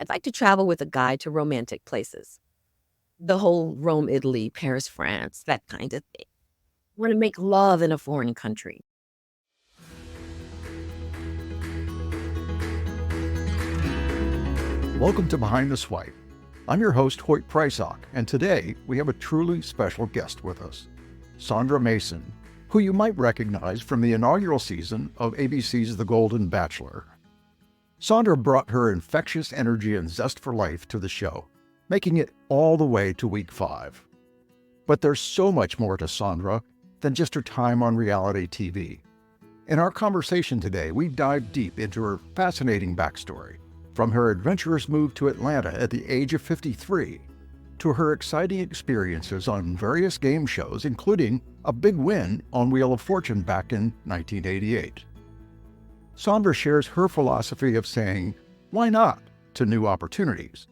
I'd like to travel with a guide to romantic places. The whole Rome, Italy, Paris, France, that kind of thing. I want to make love in a foreign country. Welcome to Behind the Swipe. I'm your host, Hoyt Prysock, and today we have a truly special guest with us, Sandra Mason, who you might recognize from the inaugural season of ABC's The Golden Bachelor. Sandra brought her infectious energy and zest for life to the show, making it all the way to week 5. But there's so much more to Sandra than just her time on reality TV. In our conversation today, we dive deep into her fascinating backstory, from her adventurous move to Atlanta at the age of 53, to her exciting experiences on various game shows, including a big win on Wheel of Fortune back in 1988. Sandra shares her philosophy of saying, "Why not?" to new opportunities,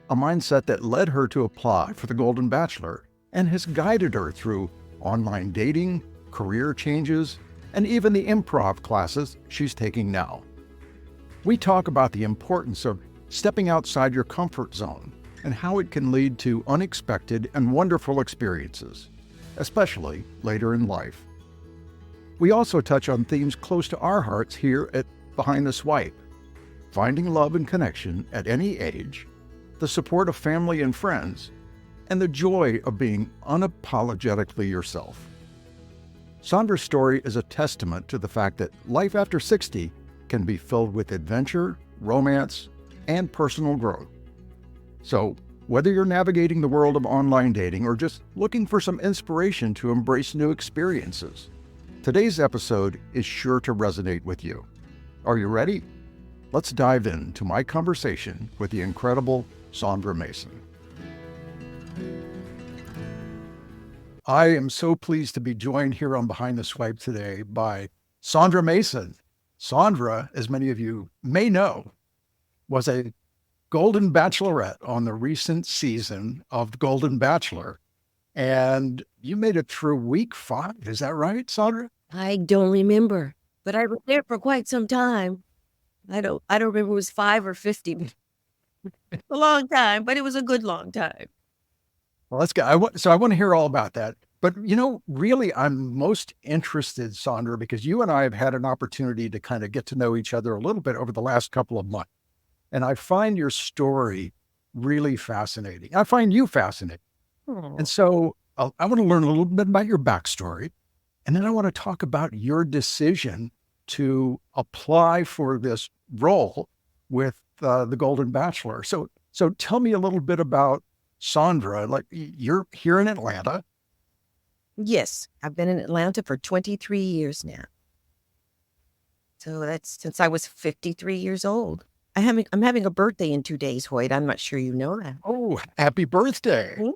a mindset that led her to apply for the Golden Bachelor and has guided her through online dating, career changes, and even the improv classes she's taking now. We talk about the importance of stepping outside your comfort zone and how it can lead to unexpected and wonderful experiences, especially later in life. We also touch on themes close to our hearts here at Behind the Swipe: finding love and connection at any age, the support of family and friends, and the joy of being unapologetically yourself. Sandra's story is a testament to the fact that life after 60 can be filled with adventure, romance, and personal growth. So, whether you're navigating the world of online dating or just looking for some inspiration to embrace new experiences, today's episode is sure to resonate with you. Are you ready? Let's dive into my conversation with the incredible Sandra Mason. I am so pleased to be joined here on Behind the Swipe today by Sandra Mason. Sandra, as many of you may know, was a Golden Bachelorette on the recent season of The Golden Bachelor. And you made it through week 5. Is that right, Sandra? I don't remember, but I was there for quite some time. I don't remember if it was 5 or 50. A long time, but it was a good long time. Well, let's go. I want to hear all about that. But, really, I'm most interested, Sandra, because you and I have had an opportunity to kind of get to know each other a little bit over the last couple of months. And I find your story really fascinating. I find you fascinating. And so I want to learn a little bit about your backstory. And then I want to talk about your decision to apply for this role with the Golden Bachelor. So tell me a little bit about Sandra. Like, you're here in Atlanta. Yes, I've been in Atlanta for 23 years now. So that's since I was 53 years old. I'm having a birthday in 2 days, Hoyt. I'm not sure you know that. Oh, happy birthday. Mhm.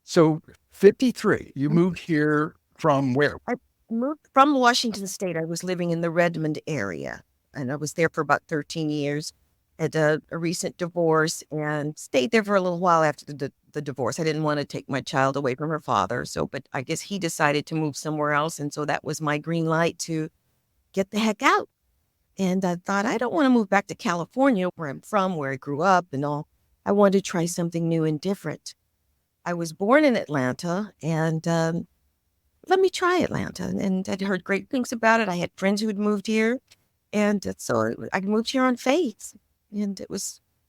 So 53, you moved here from where? I moved from Washington State. I was living in the Redmond area, and I was there for about 13 years. Had a recent divorce and stayed there for a little while after the divorce. I didn't want to take my child away from her father. But I guess he decided to move somewhere else. And so that was my green light to get the heck out. And I thought, I don't want to move back to California, where I'm from, where I grew up and all. I wanted to try something new and different. I was born in Atlanta, and let me try Atlanta. And I'd heard great things about it. I had friends who had moved here. And so I moved here on faith. And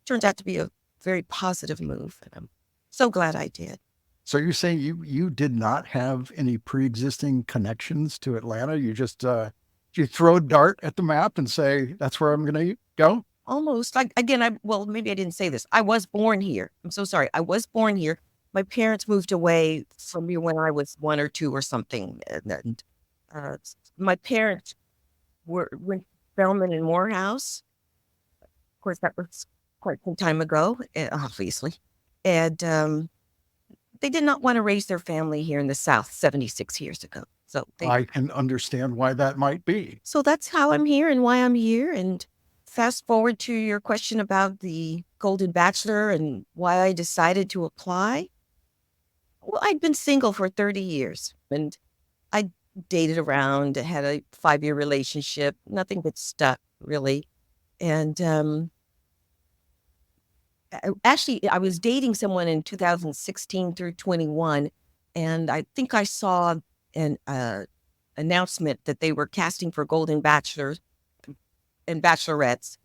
turned out to be a very positive move. And I'm so glad I did. So you're saying you did not have any pre-existing connections to Atlanta? You just, you throw a dart at the map and say, that's where I'm going to go? Almost. Like, again, maybe I didn't say this. I was born here. I'm so sorry. I was born here. My parents moved away from me when I was 1 or 2 or something. And my parents went to Spelman and Morehouse. Of course, that was quite some time ago, obviously. And they did not want to raise their family here in the South 76 years ago. So I can understand why that might be. So that's how I'm here and why I'm here. And fast forward to your question about the Golden Bachelor and why I decided to apply. Well, I'd been single for 30 years and I dated around, had a 5-year relationship, nothing but stuck really. And Actually, I was dating someone in 2016 through 21, and I think I saw an announcement that they were casting for Golden Bachelors and Bachelorettes,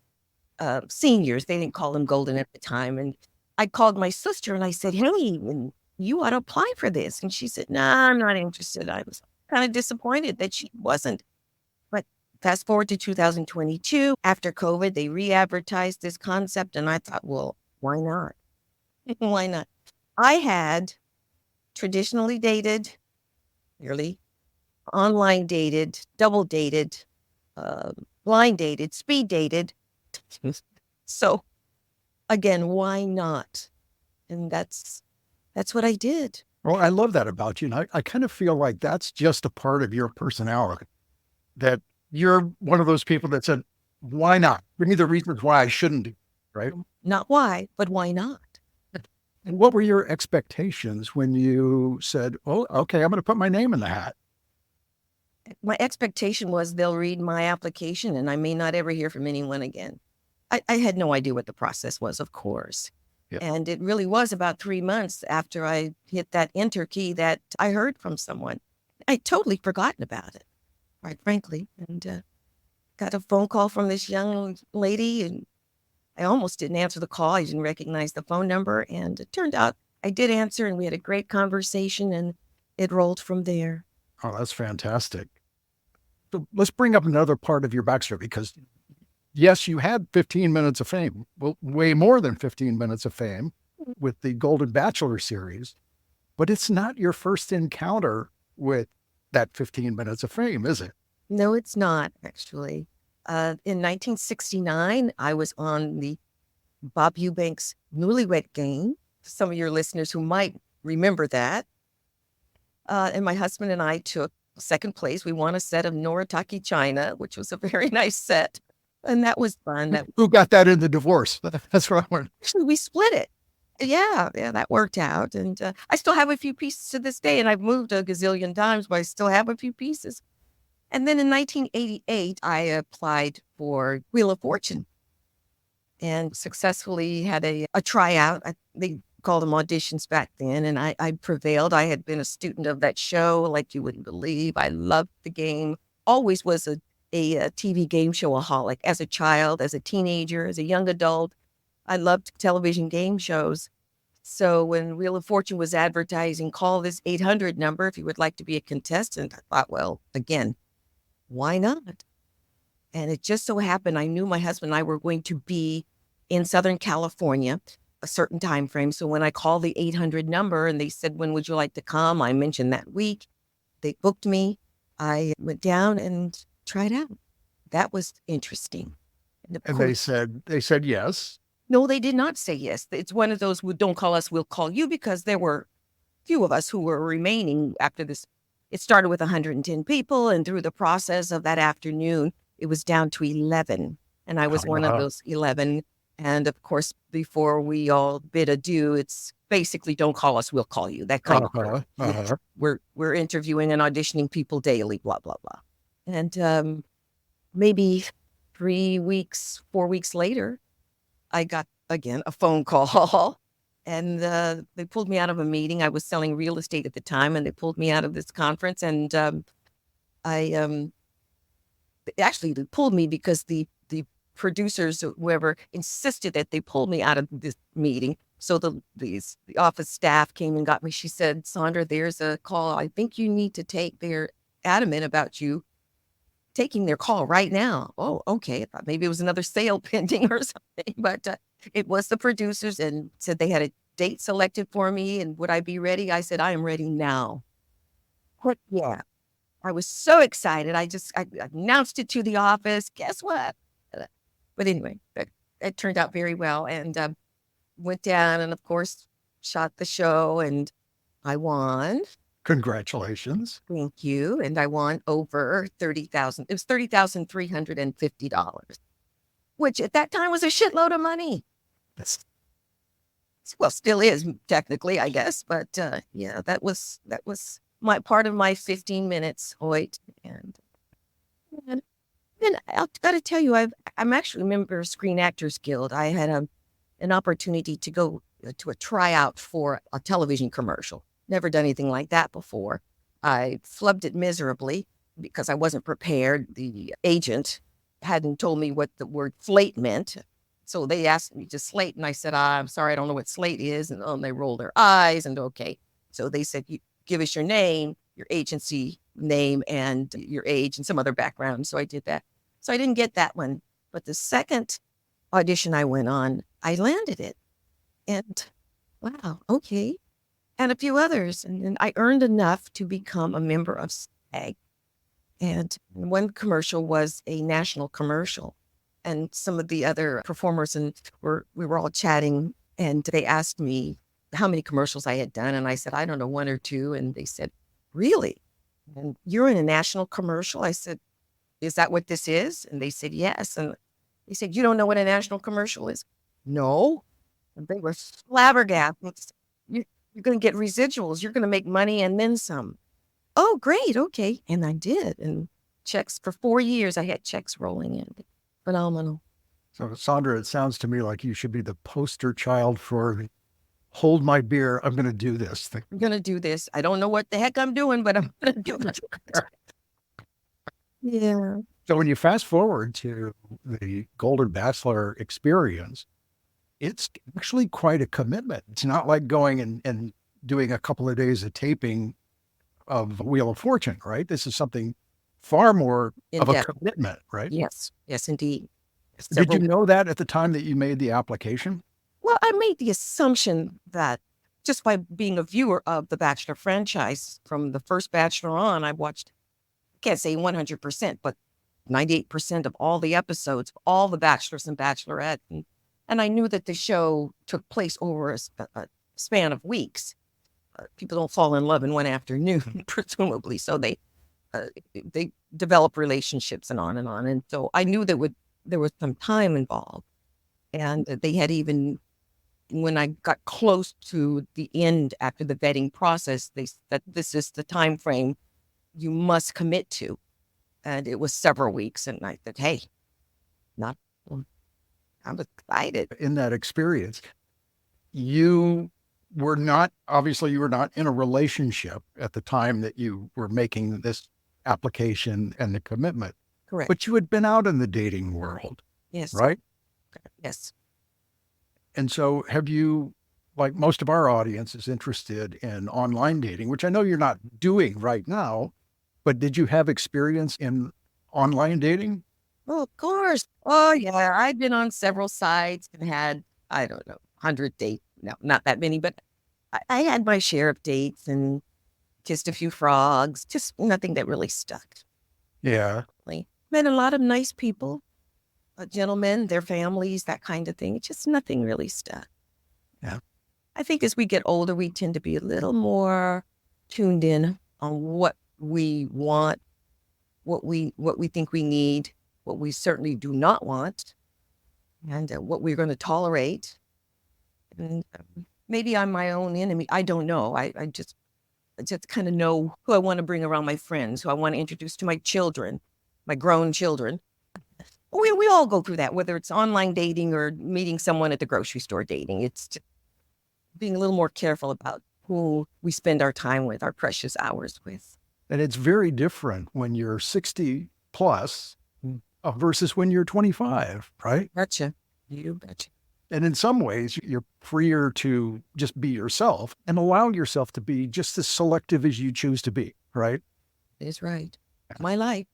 seniors. They didn't call them golden at the time. And I called my sister and I said, "Hey, you ought to apply for this." And she said, "Nah, I'm not interested." I was kind of disappointed that she wasn't. But fast forward to 2022, after COVID, they re-advertised this concept, and I thought, well, why not? Why not? I had traditionally dated, nearly online dated, double dated, uh, blind dated, speed dated. So again, why not? And that's what I did. Well, I love that about you. And I kind of feel like that's just a part of your personality, that you're one of those people that said, why not? Give me the reasons why I shouldn't do, right? Not why, but why not? And what were your expectations when you said, oh, okay, I'm going to put my name in the hat? My expectation was they'll read my application and I may not ever hear from anyone again. I had no idea what the process was, of course. Yeah. And it really was about 3 months after I hit that enter key that I heard from someone. I'd totally forgotten about it, quite frankly. And got a phone call from this young lady, and I almost didn't answer the call. I didn't recognize the phone number. And it turned out I did answer, and we had a great conversation, and it rolled from there. Oh, that's fantastic. So let's bring up another part of your backstory, because yes, you had 15 minutes of fame, well, way more than 15 minutes of fame with the Golden Bachelor series, but it's not your first encounter with that 15 minutes of fame, is it? No, it's not, actually. In 1969, I was on the Bob Eubanks Newlywed Game. Some of your listeners who might remember that. And my husband and I took second place. We won a set of Noritake china, which was a very nice set. And that was fun. Who got that in the divorce? That's what I wanted. Actually, we split it. Yeah, that worked out. And I still have a few pieces to this day. And I've moved a gazillion times, but I still have a few pieces. And then in 1988, I applied for Wheel of Fortune and successfully had a tryout. They called them auditions back then, and I prevailed. I had been a student of that show like you wouldn't believe. I loved the game. Always was a TV game show-aholic as a child, as a teenager, as a young adult. I loved television game shows. So when Wheel of Fortune was advertising, call this 800 number if you would like to be a contestant, I thought, well, again, why not? And it just so happened I knew my husband and I were going to be in Southern California a certain time frame. So when I called the 800 number and they said, when would you like to come? I mentioned that week. They booked me. I went down and tried out. That was interesting. And they said yes. No, they did not say yes. It's one of those, don't call us, we'll call you, because there were a few of us who were remaining after this. It started with 110 people, and through the process of that afternoon, it was down to 11. And I was one of those 11. And of course, before we all bid adieu, it's basically, don't call us, we'll call you. That kind of we're interviewing and auditioning people daily, blah, blah, blah. And maybe 4 weeks later, I got, again, a phone call. And they pulled me out of a meeting. I was selling real estate at the time, and they pulled me out of this conference. And actually, they pulled me because the producers or whoever insisted that they pulled me out of this meeting. So the office staff came and got me. She said, "Sandra, there's a call I think you need to take. They're adamant about you taking their call right now." Oh, okay. I thought maybe it was another sale pending or something, but it was the producers, and said they had a date selected for me and would I be ready? I said, I am ready now. What? Yeah. I was so excited. I announced it to the office. Guess what? But anyway, it turned out very well, and went down and of course shot the show, and I won. Congratulations. Thank you. And I won over $30,000. It was $30,350, which at that time was a shitload of money. Well, still is technically, I guess. But yeah, that was my part of my 15 minutes, Hoyt. And then I've got to tell you, I'm actually a member of Screen Actors Guild. I had an opportunity to go to a tryout for a television commercial. Never done anything like that before. I flubbed it miserably because I wasn't prepared. The agent hadn't told me what the word slate meant. So they asked me to slate, and I said, I'm sorry, I don't know what slate is. And they rolled their eyes, and okay. So they said, you give us your name, your agency name, and your age, and some other background. So I did that. So I didn't get that one. But the second audition I went on, I landed it. And wow, okay. And a few others. And then I earned enough to become a member of SAG. And one commercial was a national commercial. And some of the other performers we were all chatting, and they asked me how many commercials I had done. And I said, I don't know, one or two. And they said, really? And you're in a national commercial? I said, is that what this is? And they said, yes. And they said, you don't know what a national commercial is? No. And they were flabbergasted. You're going to get residuals. You're going to make money and then some. Oh, great. Okay. And I did. And checks for 4 years, I had checks rolling in. Phenomenal. So, Sandra, it sounds to me like you should be the poster child for hold my beer. I'm going to do this thing. I'm going to do this. I don't know what the heck I'm doing, but I'm going to do it. Yeah. So when you fast forward to the Golden Bachelor experience, it's actually quite a commitment. It's not like going and doing a couple of days of taping of Wheel of Fortune, right? This is something far more of a commitment, right? Yes. Yes, indeed. Did you know that at the time that you made the application? Well, I made the assumption that just by being a viewer of the Bachelor franchise from the first Bachelor on, I watched, I can't say 100%, but 98% of all the episodes, all the Bachelors and Bachelorette. And I knew that the show took place over a span of weeks. People don't fall in love in one afternoon, presumably. So they develop relationships and on and on. And so I knew there was some time involved. And they had even, when I got close to the end after the vetting process, they said, this is the time frame you must commit to. And it was several weeks. And I said, hey, I'm excited. In that experience, you were not in a relationship at the time that you were making this application and the commitment. Correct. But you had been out in the dating world. Yes. Right? Yes. And so have you, like most of our audience is interested in online dating, which I know you're not doing right now, but did you have experience in online dating? Oh, of course. Oh, yeah. I've been on several sites and had, I don't know, 100 dates. No, not that many, but I had my share of dates and kissed a few frogs, just nothing that really stuck. Yeah. Met a lot of nice people, gentlemen, their families, that kind of thing. It's just nothing really stuck. Yeah. I think as we get older, we tend to be a little more tuned in on what we want, what we think we need, what we certainly do not want, and what we're going to tolerate. And maybe I'm my own enemy. I don't know. I just kind of know who I want to bring around my friends, who I want to introduce to my children, my grown children. We all go through that, whether it's online dating or meeting someone at the grocery store dating. It's just being a little more careful about who we spend our time with, our precious hours with. And it's very different when you're 60 plus versus when you're 25, right? Betcha. You betcha. And in some ways, you're freer to just be yourself and allow yourself to be just as selective as you choose to be, right? That is right. My life,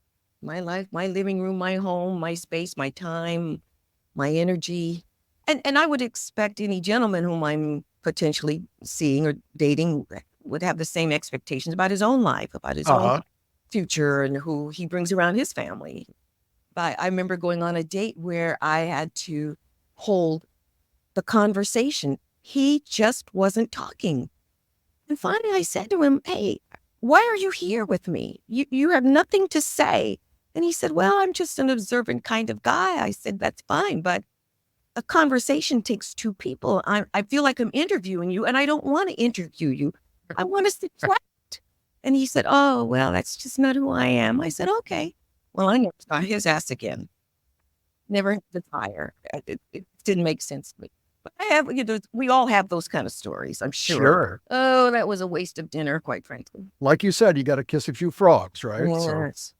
my living room, my home, my space, my time, my energy. And I would expect any gentleman whom I'm potentially seeing or dating would have the same expectations about his own life, about his own future and who he brings around his family. But I remember going on a date where I had to hold the conversation. He just wasn't talking. And finally I said to him, hey, why are you here with me? You have nothing to say. And he said, well, I'm just an observant kind of guy. I said, that's fine. But a conversation takes two people. I feel like I'm interviewing you and I don't want to interview you. I want to sit flat. And he said, oh, well, that's just not who I am. I said, okay. Well, I never saw his ass again. Never had the desire. It didn't make sense to me. I have, we all have those kind of stories, I'm sure. Sure. Oh, that was a waste of dinner, quite frankly. Like you said, you got to kiss a few frogs, right? Yes.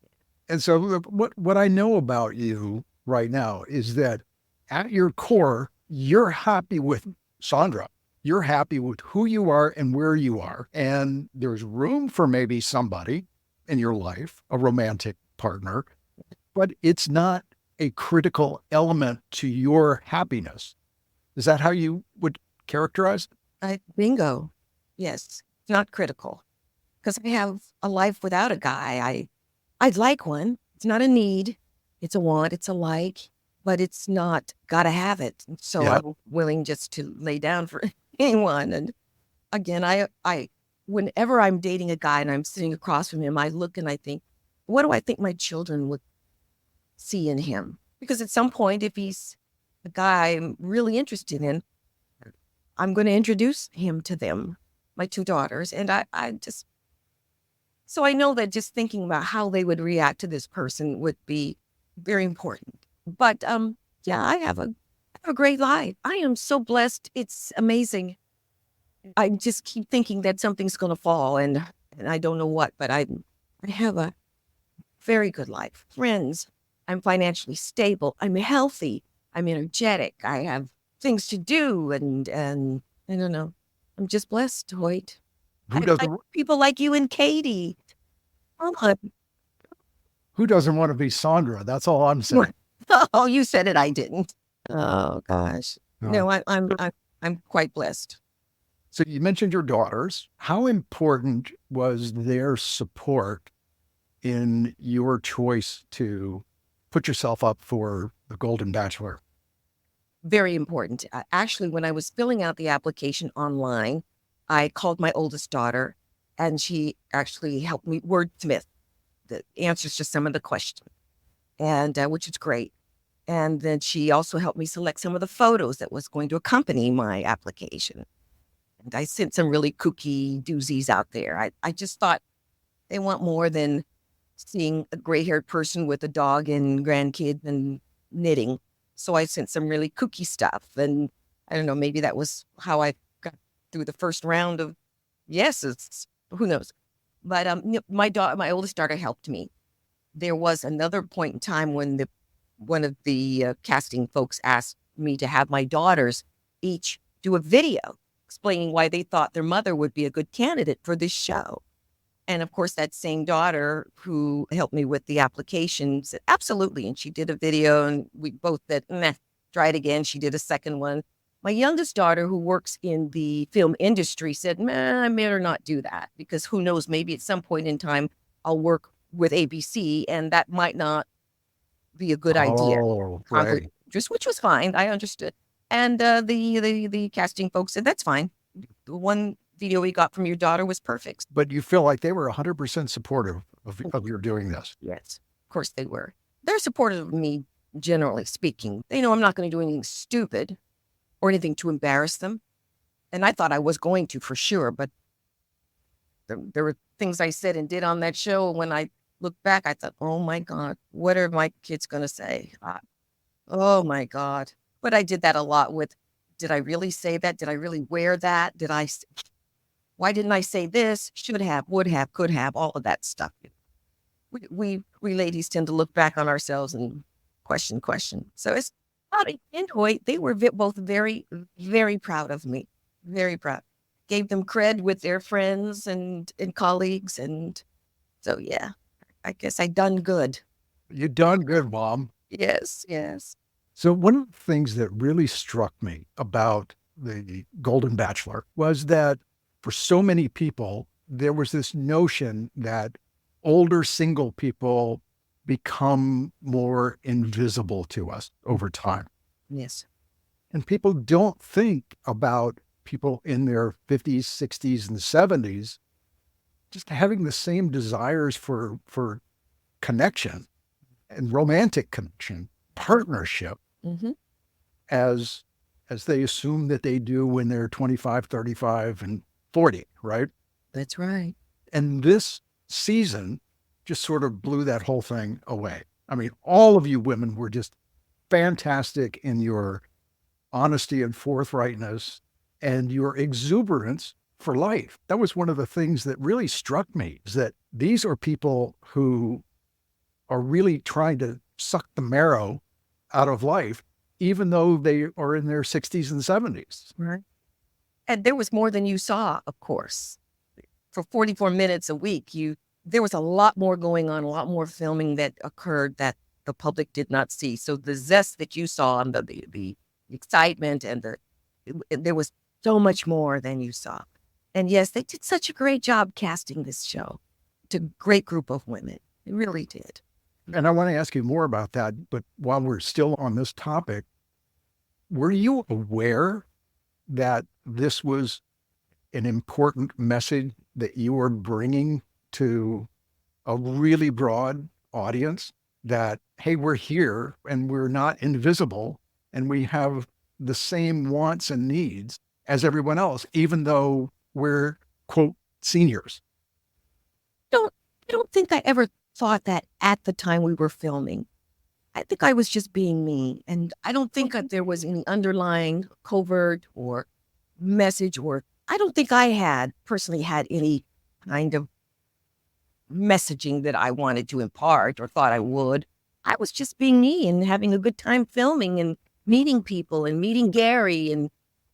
And so what I know about you right now is that at your core, you're happy with Sandra. You're happy with who you are and where you are. And there's room for maybe somebody in your life, a romantic partner, but it's not a critical element to your happiness. Is that how you would characterize it? Bingo. Yes. It's not critical because I have a life without a guy. I'd like one. It's not a need. It's a want. It's a like, but it's not gotta have it. And so Yeah. I'm willing just to lay down for anyone. And again, whenever I'm dating a guy and I'm sitting across from him, I look and I think, what do I think my children would see in him? Because at some point, if he's a guy I'm really interested in, I'm going to introduce him to them, my two daughters. And so I know that just thinking about how they would react to this person would be very important. But yeah, I have a great life. I am so blessed. It's amazing. I just keep thinking that something's going to fall and I don't know what, but I have a very good life. Friends, I'm financially stable. I'm healthy. I'm energetic. I have things to do and I don't know. I'm just blessed, Hoyt. Who I doesn't people like you and Katie. Come on. who doesn't want to be Sandra? That's all I'm saying. Oh, you said it. I didn't. Oh gosh. No, I'm quite blessed. So you mentioned your daughters. How important was their support in your choice to put yourself up for the Golden Bachelor? Very important. Actually, when I was filling out the application online, I called my oldest daughter and she actually helped me wordsmith the answers to some of the questions, and which is great. And then she also helped me select some of the photos that was going to accompany my application. And I sent some really kooky doozies out there. I just thought they want more than seeing a gray-haired person with a dog and grandkids and knitting. So I sent some really kooky stuff. And I don't know, maybe that was how I got through the first round of yeses. Who knows? But my oldest daughter helped me. There was another point in time when one of the casting folks asked me to have my daughters each do a video explaining why they thought their mother would be a good candidate for this show. And of course, that same daughter who helped me with the application said, absolutely. And she did a video and we both said, meh, try it again. She did a second one. My youngest daughter, who works in the film industry, said, man, I better not do that because who knows, maybe at some point in time, I'll work with ABC and that might not be a good idea. Oh, Conflict right. of interest, which was fine. I understood. And the casting folks said, that's fine. The one video we got from your daughter was perfect. But you feel like they were 100% supportive of your doing this. Yes, of course they were. They're supportive of me, generally speaking. They know I'm not going to do anything stupid or anything to embarrass them. And I thought I was going to for sure, but there were things I said and did on that show. When I look back, I thought, oh my God, what are my kids going to say? Oh my God. But I did that a lot with, did I really say that? Did I really wear that? Why didn't I say this? Should have, would have, could have, all of that stuff. We ladies tend to look back on ourselves and question. So it's not in Hoyt. They were both very, very proud of me. Very proud. Gave them cred with their friends and colleagues. And so, yeah, I guess I done good. You done good, Mom. Yes. So one of the things that really struck me about the Golden Bachelor was that for so many people, there was this notion that older single people become more invisible to us over time. Yes. And people don't think about people in their 50s, 60s, and 70s just having the same desires for connection and romantic connection, partnership, Mm-hmm. as they assume that they do when they're 25, 35, and 40, right? That's right. And this season just sort of blew that whole thing away. I mean, all of you women were just fantastic in your honesty and forthrightness and your exuberance for life. That was one of the things that really struck me, is that these are people who are really trying to suck the marrow out of life, even though they are in their 60s and 70s. Right. And there was more than you saw, of course. For 44 minutes a week, there was a lot more going on, a lot more filming that occurred that the public did not see. So the zest that you saw and the excitement and there was so much more than you saw. And yes, they did such a great job casting this show. It's a great group of women. It really did. And I want to ask you more about that, but while we're still on this topic, were you aware that this was an important message that you were bringing to a really broad audience? That, hey, we're here and we're not invisible and we have the same wants and needs as everyone else, even though we're, quote, seniors? I don't think I ever thought that at the time we were filming. I think I was just being me. And I don't think that there was any underlying covert or message, or I don't think I personally had any kind of messaging that I wanted to impart or thought I would. I was just being me and having a good time filming and meeting people and meeting Gary and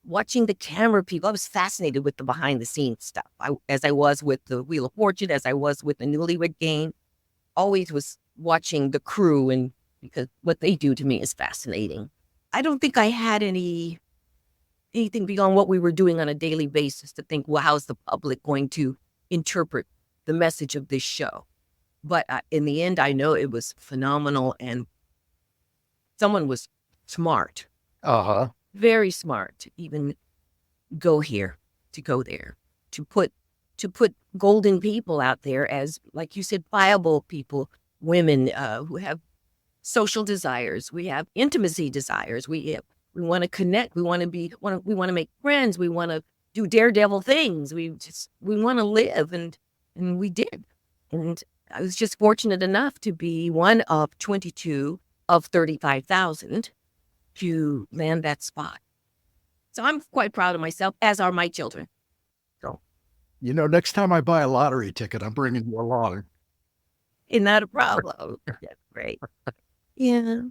watching the camera people. I was fascinated with the behind the scenes stuff. As I was with the Wheel of Fortune, as I was with the Newlywed Game, always was watching the crew, and because what they do to me is fascinating. I don't think I had anything beyond what we were doing on a daily basis to think, well, how's the public going to interpret the message of this show? But in the end, I know it was phenomenal, and someone was smart, very smart to even go here, to go there, to put golden people out there as, like you said, viable people, women who have social desires. We have intimacy desires. We want to connect. We want to make friends. We want to do daredevil things. We want to live, and we did. And I was just fortunate enough to be one of 22 of 35,000 to land that spot. So I'm quite proud of myself, as are my children. So, next time I buy a lottery ticket, I'm bringing you along. Isn't that a problem? That's great. Yeah.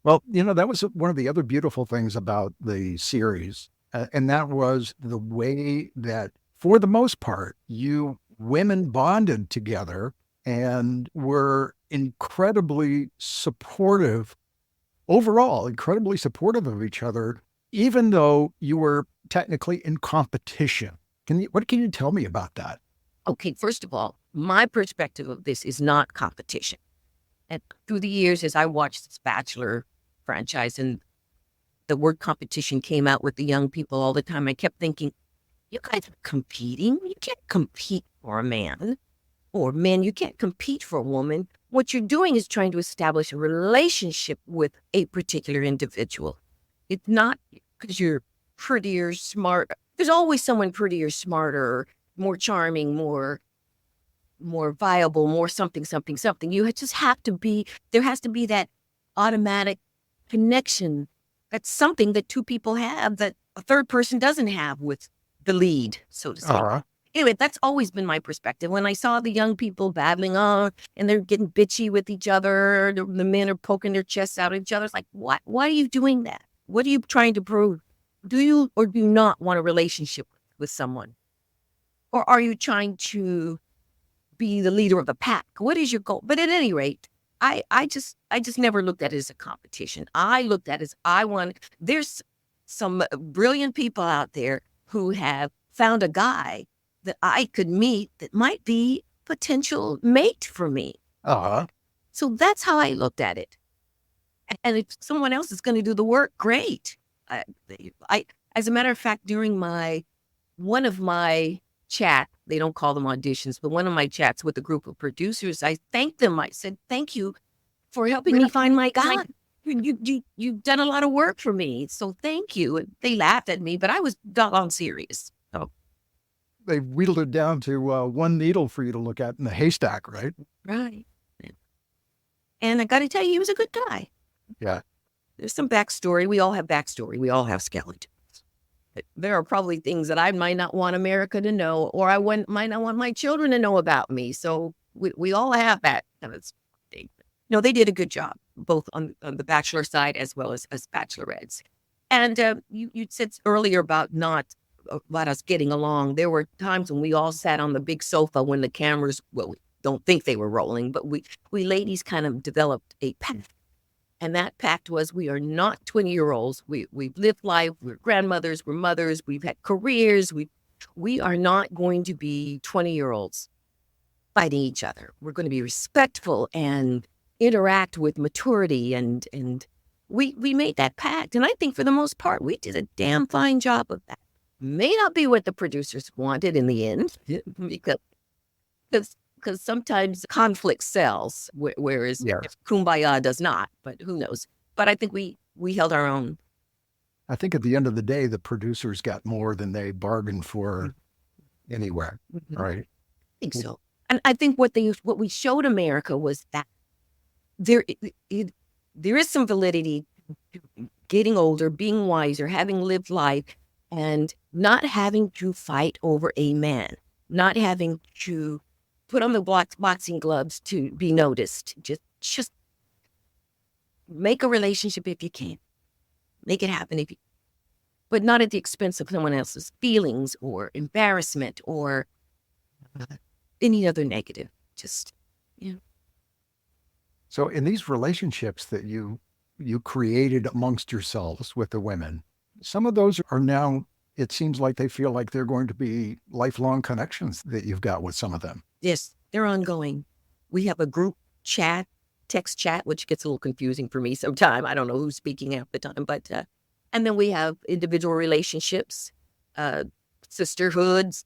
Well, that was one of the other beautiful things about the series. And that was the way that, for the most part, you women bonded together and were incredibly supportive, overall, incredibly supportive of each other, even though you were technically in competition. What can you tell me about that? Okay, first of all, my perspective of this is not competition. And through the years, as I watched this Bachelor franchise and the word competition came out with the young people all the time, I kept thinking, you guys are competing. You can't compete for a man, or men, you can't compete for a woman. What you're doing is trying to establish a relationship with a particular individual. It's not because you're prettier, smart. There's always someone prettier, smarter, more charming, more viable, more something. You just have to be, there has to be that automatic connection. That's something that two people have that a third person doesn't have with the lead, so to speak. Anyway, that's always been my perspective. When I saw the young people battling on and they're getting bitchy with each other, the men are poking their chests out at each other. It's like, why are you doing that? What are you trying to prove? Do you or do you not want a relationship with someone? Or are you trying to be the leader of the pack? What is your goal? But at any rate, I just never looked at it as a competition. I looked at it as there's some brilliant people out there who have found a guy that I could meet that might be potential mate for me. So that's how I looked at it. And if someone else is going to do the work, great. As a matter of fact, during one of my chat, they don't call them auditions, but one of my chats with a group of producers, I thanked them. I said, thank you for helping me find my guy. You've done a lot of work for me, so thank you. And they laughed at me, but I was doggone serious. So they wheeled it down to one needle for you to look at in the haystack, right? Right. And I got to tell you, he was a good guy. Yeah. there's some backstory. We all have backstory. We all have skeletons. There are probably things that I might not want America to know, or might not want my children to know about me. So we all have that kind of thing. No, they did a good job, both on the Bachelor side as well as Bachelorettes. And you said earlier about us getting along. There were times when we all sat on the big sofa when the cameras, well, we don't think they were rolling, but we ladies kind of developed a pact. And that pact was we are not 20-year-olds. We've lived life. We're grandmothers. We're mothers. We've had careers. We are not going to be 20-year-olds fighting each other. We're going to be respectful and interact with maturity. And we made that pact. And I think for the most part, we did a damn fine job of that. May not be what the producers wanted in the end, because sometimes conflict sells, whereas kumbaya does not. But who knows? But I think we held our own. I think at the end of the day, the producers got more than they bargained for anyway, right? I think so. And I think what we showed America was that there is some validity to getting older, being wiser, having lived life, and not having to fight over a man, not having to put on the boxing gloves to be noticed. Just make a relationship if you can. Make it happen but not at the expense of someone else's feelings or embarrassment or any other negative. Just, So in these relationships that you created amongst yourselves with the women, some of those are now, it seems like they feel like they're going to be lifelong connections that you've got with some of them. Yes, they're ongoing. We have a group chat, text chat, which gets a little confusing for me sometimes. I don't know who's speaking at the time, but and then we have individual relationships, sisterhoods,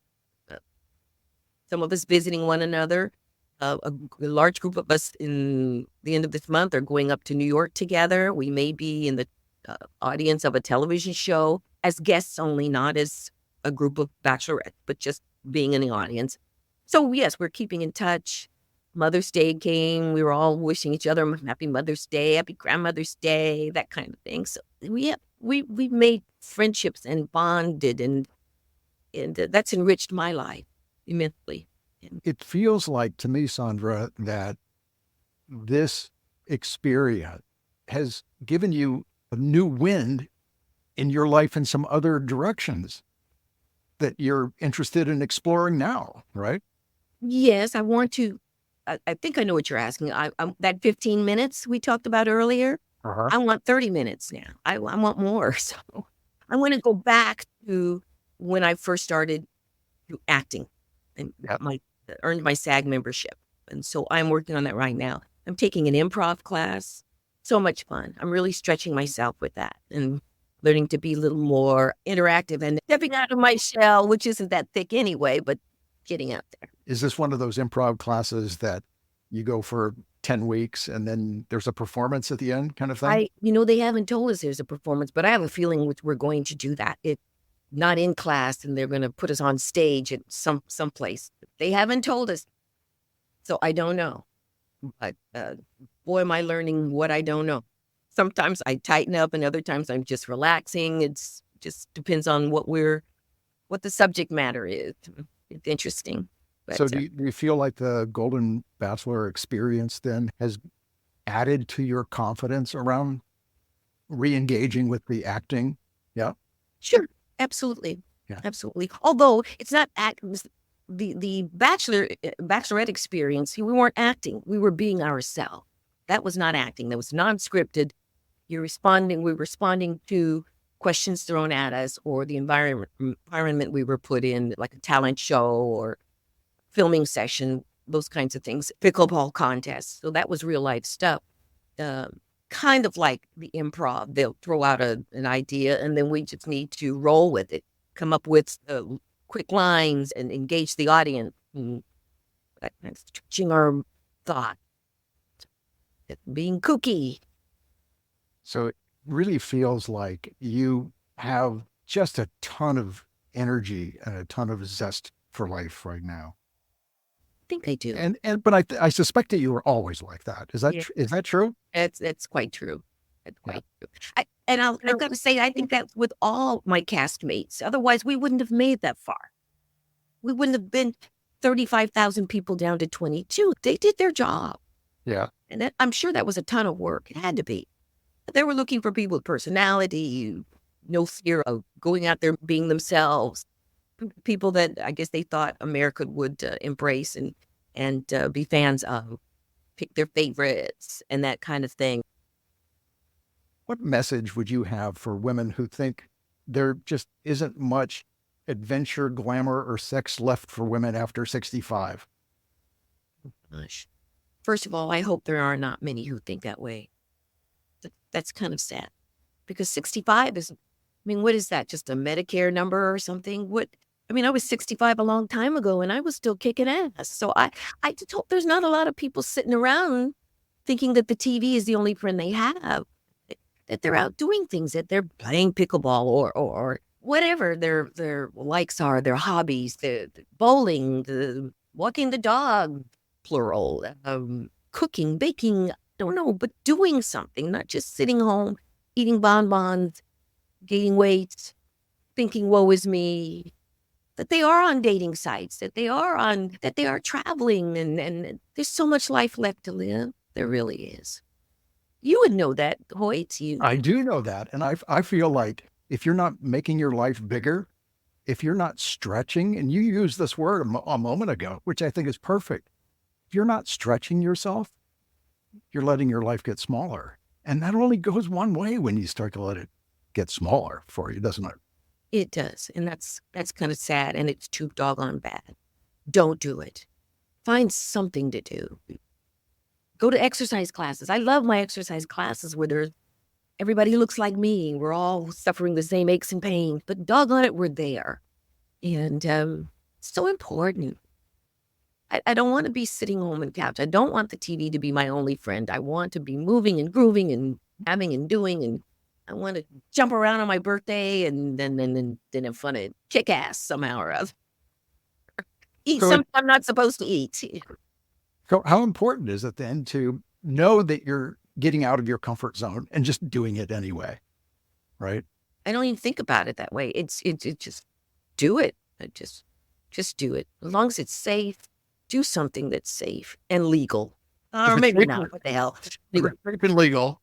some of us visiting one another. A large group of us in the end of this month are going up to New York together. We may be in the audience of a television show as guests only, not as a group of bachelorettes, but just being in the audience. So yes, we're keeping in touch. Mother's Day came. We were all wishing each other happy Mother's Day, happy Grandmother's Day, that kind of thing. So we made friendships and bonded, and that's enriched my life immensely. It feels like to me, Sandra, that this experience has given you a new wind in your life in some other directions that you're interested in exploring now, right? Yes, I want to. I think I know what you're asking. That 15 minutes we talked about earlier, I want 30 minutes now. I want more. So I want to go back to when I first started acting and earned my SAG membership. And so I'm working on that right now. I'm taking an improv class. So much fun. I'm really stretching myself with that and learning to be a little more interactive and stepping out of my shell, which isn't that thick anyway, but getting out there. Is this one of those improv classes that you go for 10 weeks and then there's a performance at the end kind of thing? They haven't told us there's a performance, but I have a feeling we're going to do that. It's not in class and they're going to put us on stage at some place. They haven't told us. So I don't know. But boy, am I learning what I don't know. Sometimes I tighten up and other times I'm just relaxing. It's just depends on what the subject matter is. It's interesting. But, so do you feel like the Golden Bachelor experience then has added to your confidence around re-engaging with the acting? Yeah. Sure. Absolutely. Yeah. Absolutely. Although it's not the bachelorette experience, we weren't acting. We were being ourselves. That was not acting. That was non-scripted. We were responding to questions thrown at us or the environment we were put in, like a talent show or filming session, those kinds of things, pickleball contests. So that was real life stuff. Kind of like the improv. They'll throw out an idea and then we just need to roll with it, come up with quick lines and engage the audience. Stretching our thought, being kooky. So it really feels like you have just a ton of energy and a ton of zest for life right now. I think I do. But I suspect that you were always like that. Is that is that true? It's quite true. That's Yeah. quite true. I got to say, I think that's with all my castmates. Otherwise, we wouldn't have made that far. We wouldn't have been 35,000 people down to 22. They did their job. Yeah. And I'm sure that was a ton of work. It had to be. They were looking for people with personality, no fear of going out there being themselves. People that I guess they thought America would embrace and be fans of, pick their favorites and that kind of thing. What message would you have for women who think there just isn't much adventure, glamour, or sex left for women after 65? Gosh. First of all, I hope there are not many who think that way. That's kind of sad because 65 is, I mean, what is that? Just a Medicare number or something? I was 65 a long time ago and I was still kicking ass. So I just hope there's not a lot of people sitting around thinking that the TV is the only friend they have, that they're out doing things, that they're playing pickleball or whatever their likes are, their hobbies, the bowling, the walking the dog, plural, cooking, baking, I don't know, but doing something, not just sitting home, eating bonbons, gaining weight, thinking, woe is me, that they are on dating sites, that they are traveling, and there's so much life left to live. There really is. You would know that, Hoyt. I do know that. And I feel like if you're not making your life bigger, if you're not stretching, and you used this word a moment ago, which I think is perfect. If you're not stretching yourself, you're letting your life get smaller. And that only goes one way when you start to let it get smaller for you, doesn't it? It does. And that's kind of sad. And it's too doggone bad. Don't do it. Find something to do. Go to exercise classes. I love my exercise classes where everybody looks like me. We're all suffering the same aches and pains, but doggone it, we're there. And it's so important. I don't want to be sitting home on the couch. I don't want the TV to be my only friend. I want to be moving and grooving and having and doing. And I want to jump around on my birthday and then have fun and kick ass somehow or other. Eat So something I'm not supposed to eat. So how important is it then to know that you're getting out of your comfort zone and just doing it anyway, right? I don't even think about it that way. It's just do it. Just do it. As long as it's safe, do something that's safe and legal. Or maybe not. What the hell? If it's safe and legal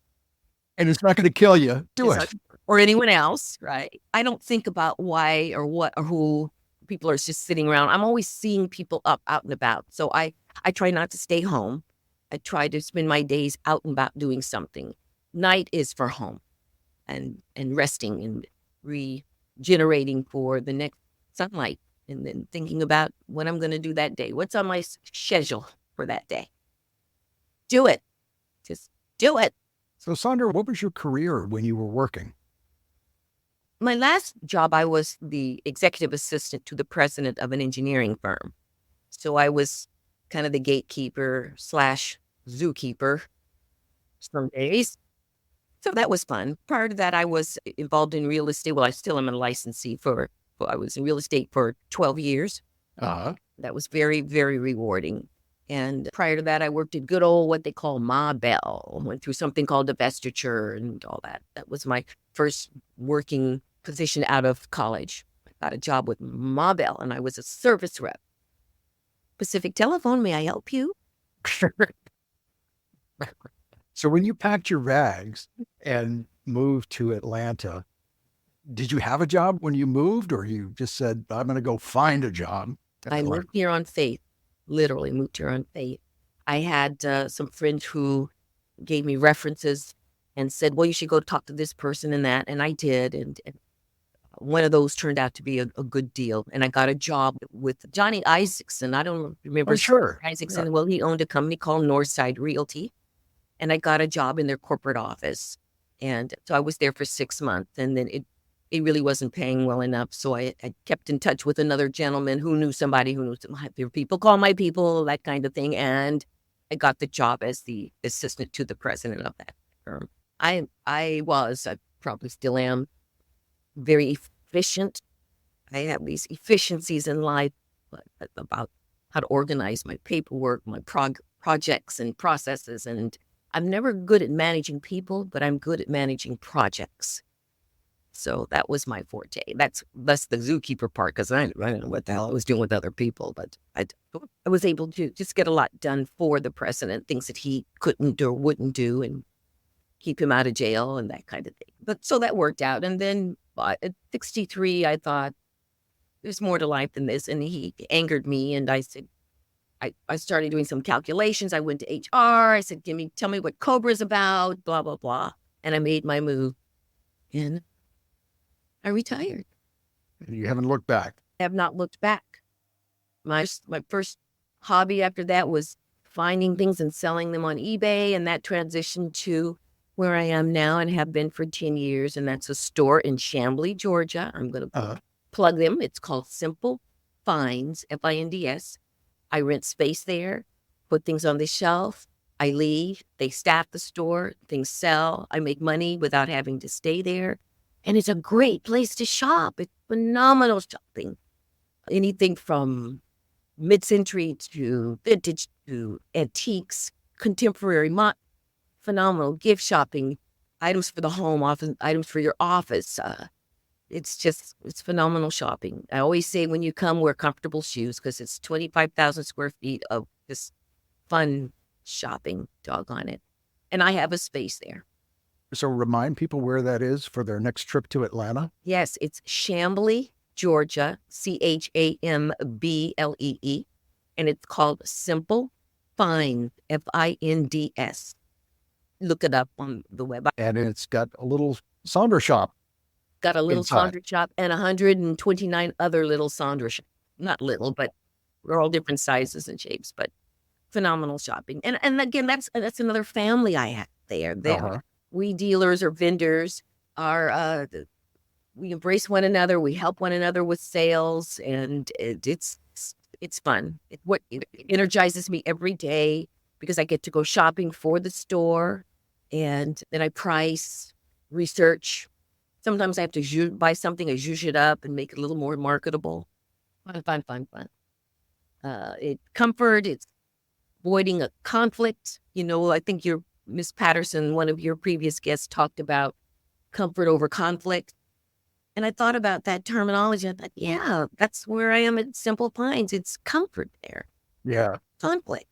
and it's not going to kill you, do it. Or anyone else, right? I don't think about why or what or who. People are just sitting around. I'm always seeing people out and about. So I try not to stay home. I try to spend my days out and about doing something. Night is for home and resting and regenerating for the next sunlight, and then thinking about what I'm going to do that day. What's on my schedule for that day? Do it. Just do it. So Sandra, what was your career when you were working? My last job, I was the executive assistant to the president of an engineering firm. So I was kind of the gatekeeper / zookeeper some days. So that was fun. Prior to that, I was involved in real estate. Well, I still am a licensee I was in real estate for 12 years. Uh-huh. That was very, very rewarding. And prior to that, I worked at good old what they call Ma Bell. Went through something called divestiture and all that. That was my first working position out of college. I got a job with Ma Bell, and I was a service rep. Pacific Telephone, may I help you? So when you packed your bags and moved to Atlanta, did you have a job when you moved, or you just said, I'm going to go find a job? I moved here on faith, literally moved here on faith. I had some friends who gave me references and said, well, you should go talk to this person and that. And I did. And one of those turned out to be a good deal. And I got a job with Johnny Isaacson. I don't remember. Oh, sure. Isaacson. Yeah. Well, he owned a company called Northside Realty. And I got a job in their corporate office. And so I was there for 6 months. And then it really wasn't paying well enough. So I kept in touch with another gentleman who knew somebody who knew some people, call my people, that kind of thing. And I got the job as the assistant to the president of that firm. I probably still am, very efficient. I have these efficiencies in life about how to organize my paperwork, my projects and processes, and I'm never good at managing people, but I'm good at managing projects. So that was my forte. That's the zookeeper part because I don't know what the hell I was doing with other people, but I was able to just get a lot done for the president, things that he couldn't or wouldn't do, and keep him out of jail and that kind of thing. But so that worked out. And then at 63, I thought there's more to life than this, and he angered me, and I said. I started doing some calculations. I went to HR. I said, tell me what Cobra's about, blah, blah, blah. And I made my move and I retired. And you haven't looked back. I have not looked back. My first hobby after that was finding things and selling them on eBay. And that transitioned to where I am now and have been for 10 years. And that's a store in Chamblee, Georgia. I'm going to plug them. It's called Simple Finds, Finds. I rent space there, put things on the shelf. I leave. They staff the store. Things sell. I make money without having to stay there. And it's a great place to shop. It's phenomenal shopping. Anything from mid-century to vintage to antiques, contemporary, phenomenal gift shopping, items for the home, often items for your office. It's phenomenal shopping. I always say when you come, wear comfortable shoes because it's 25,000 square feet of just fun shopping, doggone it. And I have a space there. So remind people where that is for their next trip to Atlanta. Yes, it's Chamblee, Georgia, Chamblee. And it's called Simple Finds, Finds. Look it up on the web. And it's got a little Sandra shop. Got a little Sandra shop and 129 other little Sandra shops. Not little, but we're all different sizes and shapes, but phenomenal shopping. And again, that's another family I have there. We dealers or vendors are, we embrace one another. We help one another with sales, and it's fun. It energizes me every day because I get to go shopping for the store, and then I price, research. Sometimes I have to buy something, I zhuzh it up and make it a little more marketable. Fun. Comfort, it's avoiding a conflict. I think Miss Patterson, one of your previous guests, talked about comfort over conflict. And I thought about that terminology. I thought, yeah, that's where I am at Simple Finds. It's comfort there. Yeah. Conflict.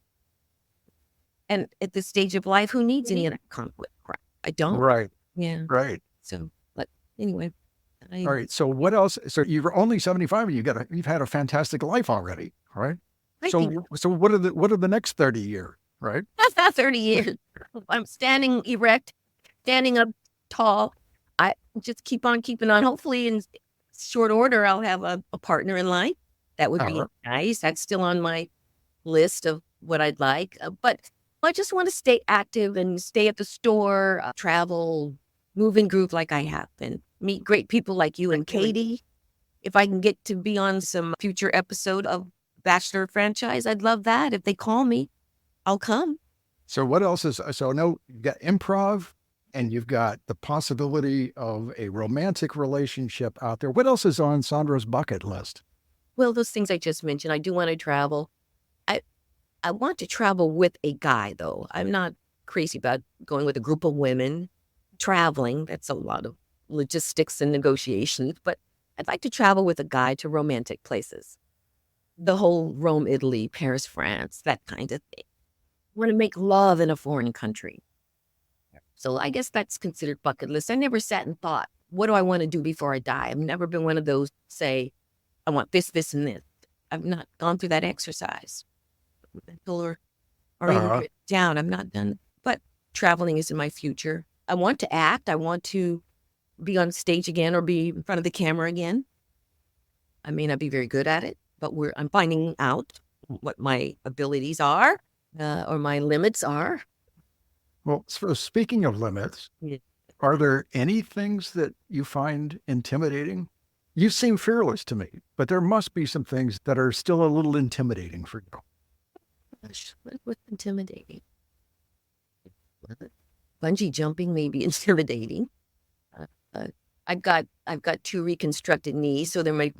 And at this stage of life, who needs any of that conflict crap? I don't. Right. Yeah. Right. So, but anyway. All right. So what else? So you're only 75 and you've had a fantastic life already. Right. So what are the next 30 years? Right. That's not 30 years. I'm standing erect, standing up tall. I just keep on keeping on. Hopefully in short order, I'll have a partner in life. That would be nice. That's still on my list of what I'd like. But I just want to stay active and stay at the store, travel, move and groove like I have, and meet great people like you and Katie. If I can get to be on some future episode of Bachelor franchise, I'd love that. If they call me, I'll come. So what else is, so I know you've got improv and you've got the possibility of a romantic relationship out there. What else is on Sandra's bucket list? Well, those things I just mentioned. I do want to travel. I want to travel with a guy, though. I'm not crazy about going with a group of women. Traveling, that's a lot of logistics and negotiations, but I'd like to travel with a guy to romantic places. The whole Rome, Italy, Paris, France, that kind of thing. I want to make love in a foreign country. So I guess that's considered bucket list. I never sat and thought, what do I want to do before I die? I've never been one of those say, I want this, this, and this. I've not gone through that exercise. Or even written down. I'm not done. But traveling is in my future. I want to act. I want to be on stage again or be in front of the camera again. I may not be very good at it, but I'm finding out what my abilities are or my limits are. Well, so speaking of limits, are there any things that you find intimidating? You seem fearless to me, but there must be some things that are still a little intimidating for you. Gosh, what's intimidating? Bungee jumping may be intimidating. I've got 2 reconstructed knees, so there might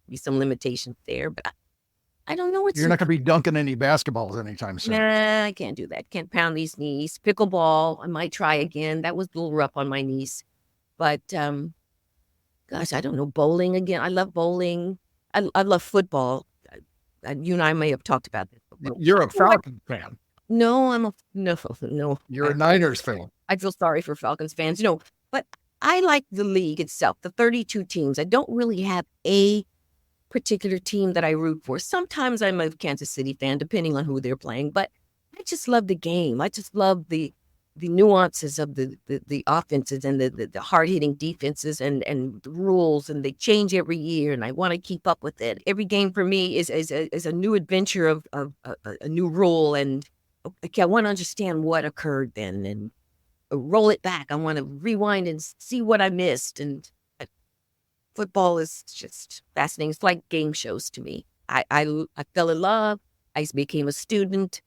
be some limitations there. But I don't know what's You're not going to be dunking any basketballs anytime soon. Nah, I can't do that. Can't pound these knees. Pickleball, I might try again. That was a little rough on my knees. But gosh, I don't know. Bowling again. I love bowling. I love football. You and I may have talked about this. You're a Falcons fan. No, I'm a no. You're a Niners fan. I feel sorry for Falcons fans, but I like the league itself, the 32 teams. I don't really have a particular team that I root for. Sometimes I'm a Kansas City fan, depending on who they're playing, but I just love the game. I just love the nuances of the offenses and the hard-hitting defenses and the rules, and they change every year, and I want to keep up with it. Every game for me is a new adventure of a new rule, and okay, I want to understand what occurred then and roll it back. I want to rewind and see what I missed, and football is just fascinating. It's like game shows to me. I fell in love. I became a student.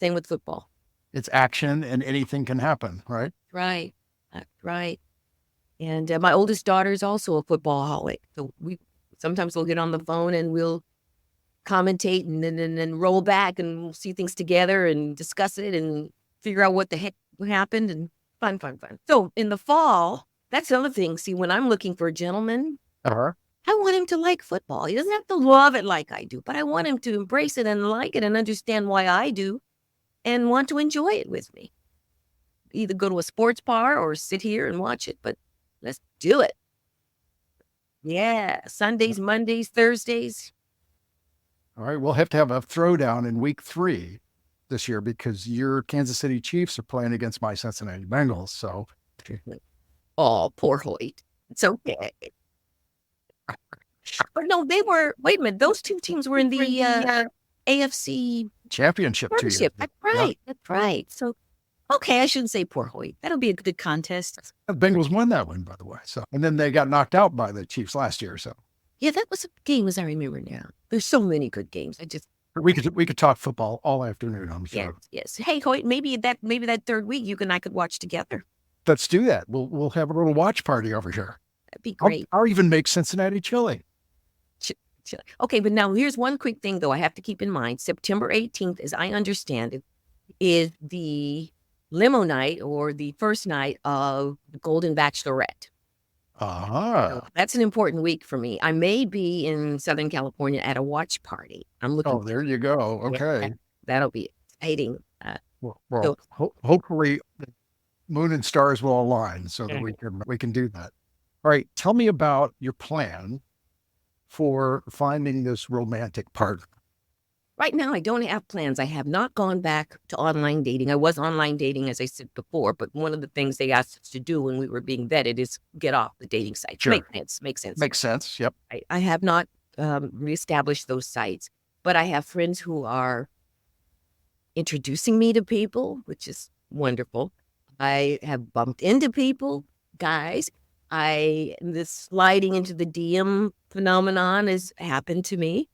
Same with football. It's action and anything can happen, right? Right. Right. And my oldest daughter is also a football-holic. So sometimes we'll get on the phone and we'll commentate and then roll back and we'll see things together and discuss it and figure out what the heck happened, and fun. So in the fall, that's another thing. See, when I'm looking for a gentleman, Uh-huh. I want him to like football. He doesn't have to love it like I do, but I want him to embrace it and like it and understand why I do and want to enjoy it with me. Either go to a sports bar or sit here and watch it, but let's do it. Yeah, Sundays, Mondays, Thursdays. All right, we'll have to have a throwdown in week 3 this year because your Kansas City Chiefs are playing against my Cincinnati Bengals. So, Oh, poor Hoyt. It's okay. But no, wait a minute, those two teams were in the AFC championship 2 years. Championship. That's right. Yeah. That's right. So, okay, I shouldn't say poor Hoyt. That'll be a good contest. The Bengals won that one, by the way. So, and then they got knocked out by the Chiefs last year. So, Yeah, that was a game as I remember now. There's so many good games. we could talk football all afternoon, I'm sure. Yes. Hey, Hoyt, maybe that third week you and I could watch together. Let's do that. We'll have a little watch party over here. That'd be great. I'll even make Cincinnati chili. Okay, but now here's one quick thing, though, I have to keep in mind. September 18th, as I understand it, is the limo night or the first night of the Golden Bachelorette. So that's an important week for me. I may be in Southern California at a watch party. I'm looking. Oh, there you go. Okay. Yeah, that'll be exciting. Hopefully the moon and stars will align so that we can do that. All right. Tell me about your plan for finding this romantic partner. Right now, I don't have plans. I have not gone back to online dating. I was online dating, as I said before, but one of the things they asked us to do when we were being vetted is get off the dating sites. Sure. Makes sense. Makes sense. Yep. I have not reestablished those sites, but I have friends who are introducing me to people, which is wonderful. I have bumped into people, guys. This sliding into the DM phenomenon has happened to me.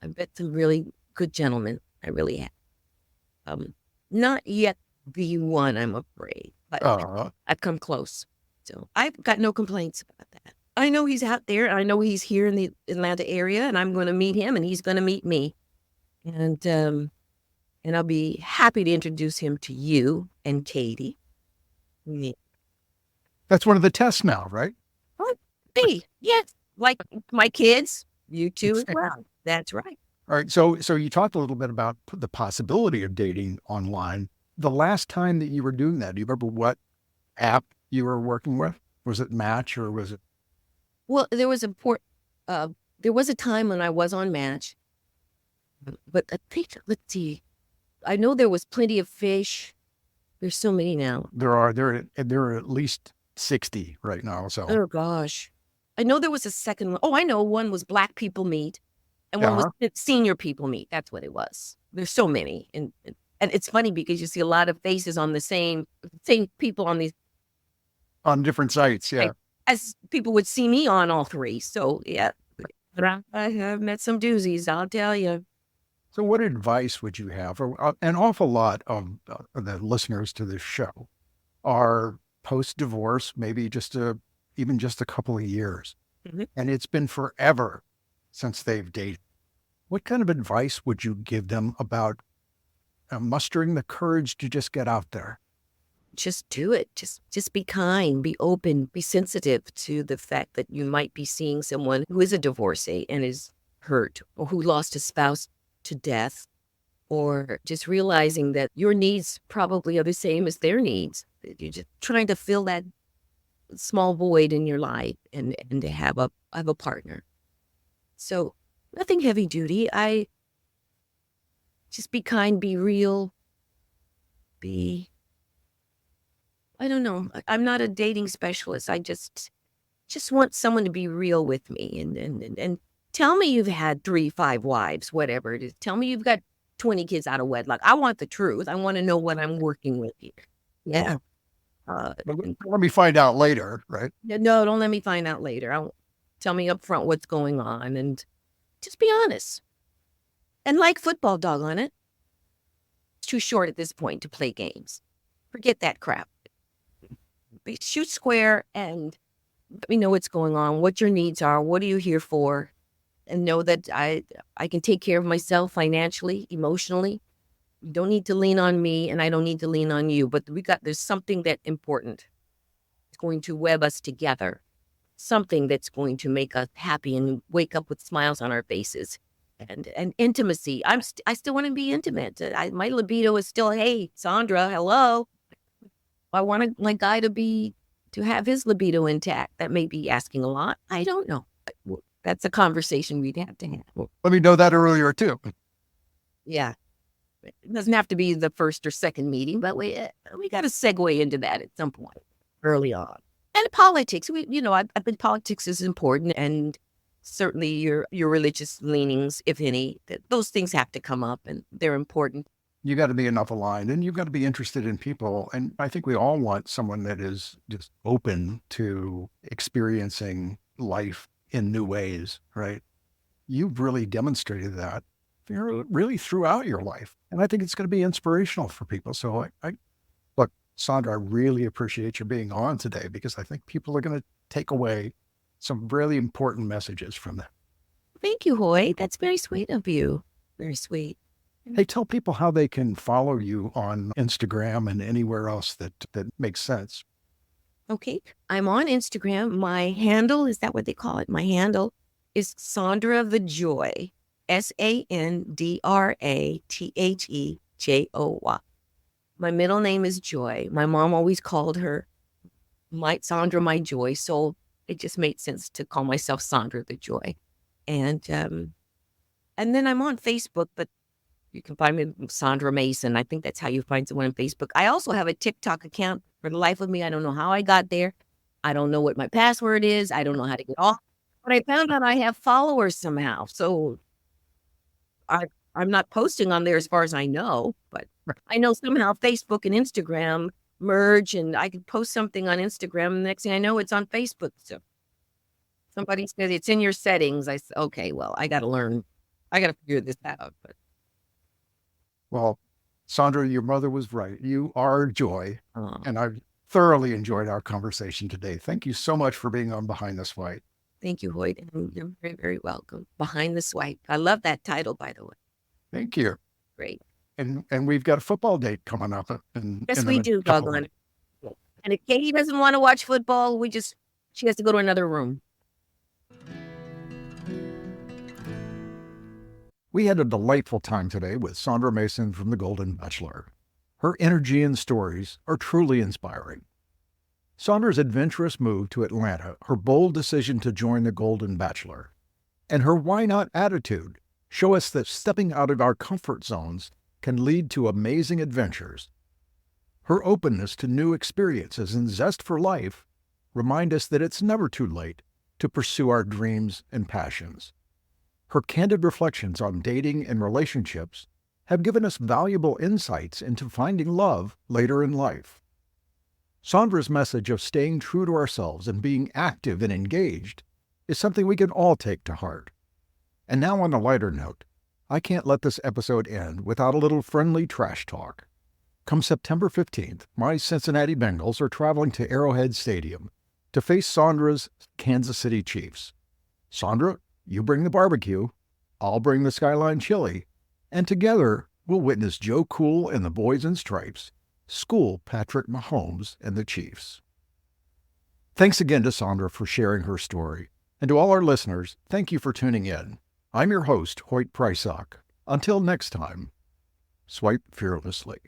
I've met some really good gentlemen. I really have. Not yet the one, I'm afraid, but I've come close. So I've got no complaints about that. I know he's out there. I know he's here in the Atlanta area, and I'm going to meet him, and he's going to meet me. And I'll be happy to introduce him to you and Katie. Yeah. That's one of the tests now, right? Oh, me, yes. Like my kids, you too as well. That's right. All right. So you talked a little bit about the possibility of dating online. The last time that you were doing that, do you remember what app you were working with? Was it Match or was it? Well, there was a time when I was on Match, but I think, let's see, I know there was Plenty of Fish. There's so many now. There are at least 60 right now. So, oh gosh, I know there was a second one. Oh, I know one was Black People Meet, and one was Senior People Meet. That's what it was. There's so many, and it's funny because you see a lot of faces on the same people on different sites. Yeah, as people would see me on all three. So yeah, I have met some doozies, I'll tell you. So what advice would you have? An awful lot of the listeners to this show are post-divorce, maybe even just a couple of years. Mm-hmm. And it's been forever since they've dated. What kind of advice would you give them about mustering the courage to just get out there? Just do it. Just be kind, be open, be sensitive to the fact that you might be seeing someone who is a divorcee and is hurt, or who lost a spouse to death, or just realizing that your needs probably are the same as their needs. You're just trying to fill that small void in your life and to have a partner. So nothing heavy duty. I just be kind, be real, I don't know. I'm not a dating specialist. I just want someone to be real with me and tell me you've had 3, 5 wives, whatever it is. Tell me you've got 20 kids out of wedlock. I want the truth. I want to know what I'm working with here. Yeah. Let me find out later, right? No, don't let me find out later. Tell me up front what's going on and just be honest. And like football, doggone it. It's too short at this point to play games. Forget that crap. Shoot square and let me know what's going on, what your needs are, what are you here for, and know that I can take care of myself financially, emotionally. You don't need to lean on me, and I don't need to lean on you. But there's something that important. It's going to web us together. Something that's going to make us happy and wake up with smiles on our faces. And intimacy. I still want to be intimate. My libido is still, hey, Sandra, hello. I want my guy to have his libido intact. That may be asking a lot. I don't know. That's a conversation we'd have to have. Well, let me know that earlier too. Yeah. It doesn't have to be the first or second meeting, but we got to segue into that at some point early on. And politics, I think politics is important, and certainly your religious leanings, if any, those things have to come up, and they're important. You got to be enough aligned, and you've got to be interested in people. And I think we all want someone that is just open to experiencing life in new ways, right? You've really demonstrated that really throughout your life. And I think it's going to be inspirational for people. So look, Sandra, I really appreciate you being on today, because I think people are going to take away some really important messages from that. Thank you, Hoy. That's very sweet of you. Very sweet. Hey, tell people how they can follow you on Instagram and anywhere else that makes sense. Okay. I'm on Instagram. My handle, is that what they call it? My handle is Sandra the Joy, SandraTheJoy. My middle name is Joy. My mom always called her Sandra my Joy, so it just made sense to call myself Sandra the Joy. And then I'm on Facebook, but you can find me Sandra Mason. I think that's how you find someone on Facebook. I also have a TikTok account. For the life of me, I don't know how I got there. I don't know what my password is. I don't know how to get off. But I found out I have followers somehow. So I'm not posting on there as far as I know. But I know somehow Facebook and Instagram merge, and I can post something on Instagram. And the next thing I know, it's on Facebook. So somebody said it's in your settings. I said, okay, well, I got to learn. I got to figure this out. But well, Sandra, your mother was right. You are joy. And I've thoroughly enjoyed our conversation today. Thank you so much for being on Behind the Swipe. Thank you, Hoyt. You're very, very welcome. Behind the Swipe. I love that title, by the way. Thank you. Great. And we've got a football date coming up. Yes, we do, doggone it. And if Katie doesn't want to watch football, she has to go to another room. We had a delightful time today with Sandra Mason from the Golden Bachelor. Her energy and stories are truly inspiring. Sandra's adventurous move to Atlanta, her bold decision to join the Golden Bachelor, and her why not attitude show us that stepping out of our comfort zones can lead to amazing adventures. Her openness to new experiences and zest for life remind us that it's never too late to pursue our dreams and passions. Her candid reflections on dating and relationships have given us valuable insights into finding love later in life. Sandra's message of staying true to ourselves and being active and engaged is something we can all take to heart. And now on a lighter note, I can't let this episode end without a little friendly trash talk. Come September 15th, my Cincinnati Bengals are traveling to Arrowhead Stadium to face Sandra's Kansas City Chiefs. Sandra, you bring the barbecue. I'll bring the Skyline Chili, and together we'll witness Joe Cool and the Boys in Stripes school Patrick Mahomes and the Chiefs. Thanks again to Sandra for sharing her story. And to all our listeners, thank you for tuning in. I'm your host, Hoyt Prysock. Until next time, swipe fearlessly.